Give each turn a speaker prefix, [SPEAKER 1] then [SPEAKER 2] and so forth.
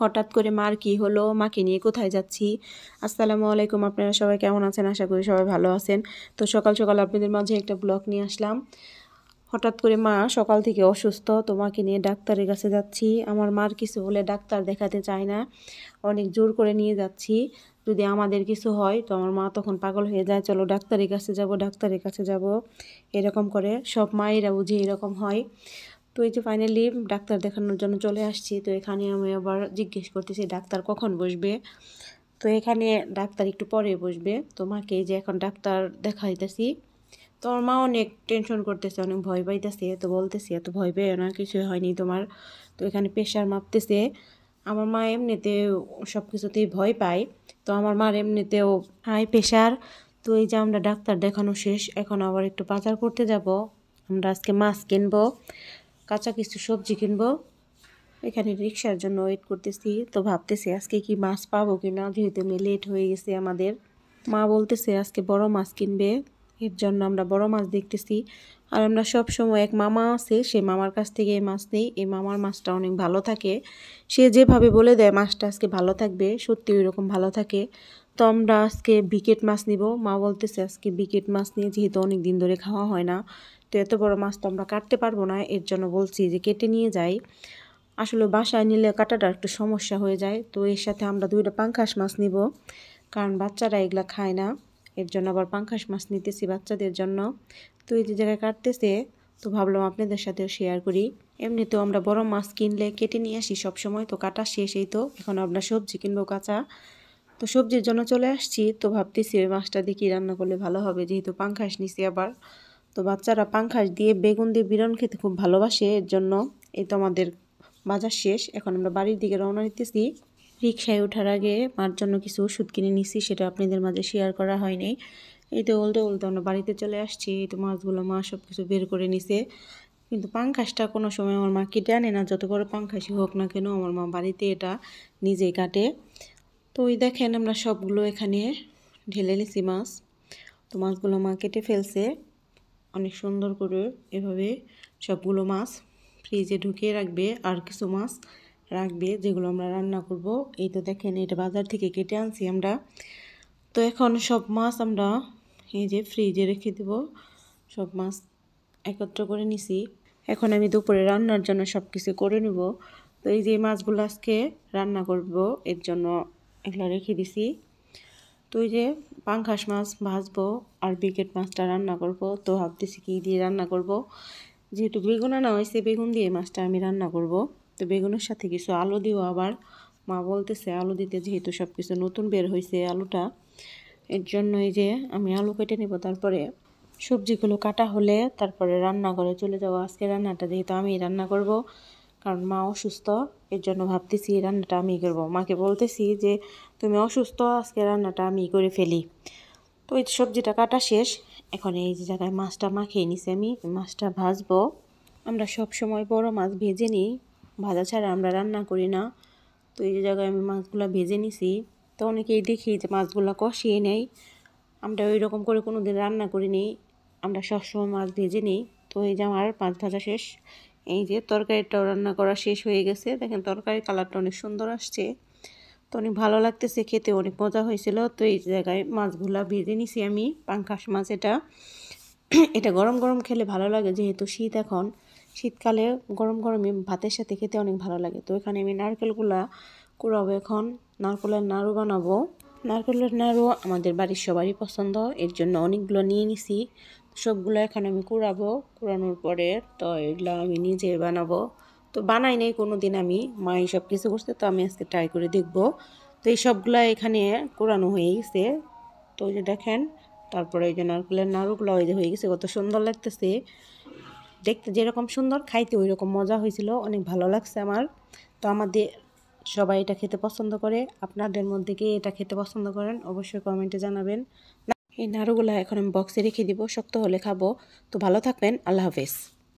[SPEAKER 1] হঠাৎ করে মার কি হলো, মাকে নিয়ে কোথায় যাচ্ছি। আসসালামু আলাইকুম, আপনারা সবাই কেমন আছেন? আশা করি সবাই ভালো আছেন। তো সকাল সকাল আপনাদের মাঝে একটা ব্লগ নিয়ে আসলাম। হঠাৎ করে মা সকাল থেকে অসুস্থ, তো মাকে নিয়ে ডাক্তারের কাছে যাচ্ছি। আমার মার কিছু হলে ডাক্তার দেখাতে চায় না, অনেক জোর করে নিয়ে যাচ্ছি। যদি আমাদের কিছু হয় তো আমার মা তখন পাগল হয়ে যায়, চলো ডাক্তারের কাছে যাব, ডাক্তারের কাছে যাব, এরকম করে। সব মায়েরা বুঝি এরকম হয়। তো এই যে ফাইনালি ডাক্তার দেখানোর জন্য চলে আসছি। তো এখানে আমি আবার জিজ্ঞেস করতেছি ডাক্তার কখন বসবে। তো এখানে ডাক্তার একটু পরে বসবে। তো মাকে এই যে এখন ডাক্তার দেখাইতেছি। তো আমার মা অনেক টেনশন করতেছে, অনেক ভয় পাইতেছে। তো বলতেছি এত ভয় পেও না, কিছুই হয়নি তোমার। তো এখানে প্রেশার মাপতেছে। আমার মা এমনিতেও সব কিছুতেই ভয় পায়, তো আমার মার এমনিতেও হাই প্রেশার। তো এই যে আমরা ডাক্তার দেখানো শেষ, এখন আবার একটু বাজার করতে যাব। আমরা আজকে মাছ কিনবো, কাঁচা কিছু সবজি কিনবো। এখানে রিক্সার জন্য ওয়েট করতেছি। তো ভাবতেছি আজকে কি মাছ পাবো কিনা, যেহেতু লেট হয়ে গেছে আমাদের। মা বলতেছে আজকে বড় মাছ কিনবে, এর জন্য আমরা বড় মাছ দেখতেছি। আর আমরা সব সময় এক মামা আছে, সে মামার কাছ থেকে এই মাছ নেই। এই মামার মাছটা অনেক ভালো থাকে, সে যেভাবে বলে দেয় মাছটা আজকে ভালো থাকবে, সত্যি ওই রকম ভালো থাকে। তো আমরা আজকে বিকেট মাছ নিব। মা বলতেছে আজকে বিকেট মাছ নিয়ে, যেহেতু অনেক দিন ধরে খাওয়া হয় না, তো এত বড় মাছ তো আমরা কাটতে পারবো না, এর জন্য বলছি যে কেটে নিয়ে যাই। আসলে বাসায় নিলে কাটাটা একটু সমস্যা হয়ে যায়। তো এর সাথে আমরা 2টা পাঙ্গাস মাছ নিব, কারণ বাচ্চারা এগুলা খায় না, এর জন্য আবার পাঙ্গাস মাছ নিতেছি বাচ্চাদের জন্য। তো এই যে জায়গায় কাটতেছে, তো ভাবলাম আপনাদের সাথেও শেয়ার করি। এমনিতেও আমরা বড় মাছ কিনলে কেটে নিয়ে আসি সব সময়, তো কাটা শেষ। এই তো এখন আমরা সবজি কিনবো কাঁচা। তো সবজির জন্য চলে আসছি। তো ভাবতেছি ওই মাছটা দিয়ে কি রান্না করলে ভালো হবে, যেহেতু পাঙ্গাস নিছি আবার। তো বাচ্চারা পাঙ্গাস দিয়ে বেগুন দিয়ে বিরান খেতে খুব ভালোবাসে, এর জন্য। এই তো আমাদের বাজার শেষ, এখন আমরা বাড়ির দিকে রওনা দিতেছি। রিক্সায় ওঠার আগে মার জন্য কিছু ওষুধ কিনে নিছি, সেটা আপনাদের মাঝে শেয়ার করা হয়নি। এই তো বলতে বলতে আমরা বাড়িতে চলে আসছি। এই তো মাছগুলো মা সব কিছু বের করে নিছে। কিন্তু পাঙ্গাসটা কোনো সময় আমার মা কেটে আনে না, যত বড় পাঙ্গাসই হোক না কেন আমার মা বাড়িতে এটা নিজেই কাটে। তো ওই দেখেন আমরা সবগুলো এখানে ঢেলে নিছি মাছ। তো মাছগুলো মা কেটে ফেলছে অনেক সুন্দর করে। এভাবে সবগুলো মাছ ফ্রিজে ঢুকিয়ে রাখবে, আর কিছু মাছ রাখবে যেগুলো আমরা রান্না করব। এই তো দেখেন এটা বাজার থেকে কেটে আনছি আমরা। তো এখন সব মাছ আমরা এই যে ফ্রিজে রেখে দেব। সব মাছ একত্র করে নিছি। এখন আমি দুপুরে রান্নার জন্য সব কিছু করে নেব। তো এই যে মাছগুলো আজকে রান্না করব, এর জন্য এগুলো রেখে দিছি। তো এই যে পাঙ্গাস মাছ ভাজবো আর বিকেট মাছটা রান্না করব। তো ভাবতেছি কী দিয়ে রান্না করব, যেহেতু বেগুন আনা হয়েছে, বেগুন দিয়ে মাছটা আমি রান্না করব। তো বেগুনের সাথে কিছু আলু দিব আবার। মা বলতেছে আলু দিতে, যেহেতু সব কিছু নতুন বের হয়েছে আলুটা, এর জন্য এই যে আমি আলু কেটে নেব। তারপরে সবজিগুলো কাটা হলে তারপরে রান্না করে চলে যাবো। আজকে রান্নাটা যেহেতু আমি রান্না করব, কারণ মা অসুস্থ, এর জন্য ভাবতেছি এই রান্নাটা আমি করব। মাকে বলতেছি যে তুমি অসুস্থ, আজকে রান্নাটা আমি করে ফেলি। তো এই সবজিটা কাটা শেষ, এখন এই যে জায়গায় মাছটা মাখিয়ে নিছি আমি, মাছটা ভাজবো। আমরা সব সময় বড় মাছ ভেজে নিই, ভাজা ছাড়া আমরা রান্না করি না। তো এই যে জায়গায় আমি মাছগুলো ভেজে নিছি। তো অনেকেই দেখি যে মাছগুলো কষিয়ে নেই, আমরা ওই রকম করে কোনো দিন রান্না করিনি, আমরা সবসময় মাছ ভেজে নিই। তো এই যে আমার মাছ ভাজা শেষ। এই যে তরকারিটাও রান্না করা শেষ হয়ে গেছে, দেখেন তরকারির কালারটা অনেক সুন্দর আসছে। তো অনেক ভালো লাগতেছে খেতে, অনেক মজা হয়েছিল। তো এই জায়গায় মাছগুলা ভেজে নিছি আমি, পাঙ্গাস মাছ এটা। এটা গরম গরম খেলে ভালো লাগে, যেহেতু শীত এখন, শীতকালে গরম গরমই ভাতের সাথে খেতে অনেক ভালো লাগে। তো এখানে আমি নারকেলগুলা কুড়াবো, এখন নারকেলের নাড়ু বানাবো। নারকেলের নাড়ু আমাদের বাড়ির সবারই পছন্দ, এর জন্য অনেকগুলো নিয়ে নিছি। সবগুলো এখন আমি কুড়াবো, কুড়ানোর পরে তো এগুলো আমি নিজে বানাবো। তো বানাই নাই কোনো দিন আমি, মা এই সব কিছু করছে, তো আমি আজকে ট্রাই করে দেখবো। তো এই সবগুলো এখানে কুড়ানো হয়ে গেছে। তো ওই যে দেখেন, তারপরে এই যে নারকেলের নাড়ুগুলো ওই যে হয়ে গেছে, কত সুন্দর লাগতেছে দেখতে, যেরকম সুন্দর খাইতে ওই রকম মজা হয়েছিল, অনেক ভালো লাগছে আমার। তো আমাদের সবাই এটা খেতে পছন্দ করে, আপনাদের মধ্যে কে এটা খেতে পছন্দ করেন অবশ্যই কমেন্টে জানাবেন। এই নাড়ুগুলো এখন আমি বক্সে রেখে দিব, শক্ত হলে খাবো। তো ভালো থাকবেন, আল্লাহ হাফেজ।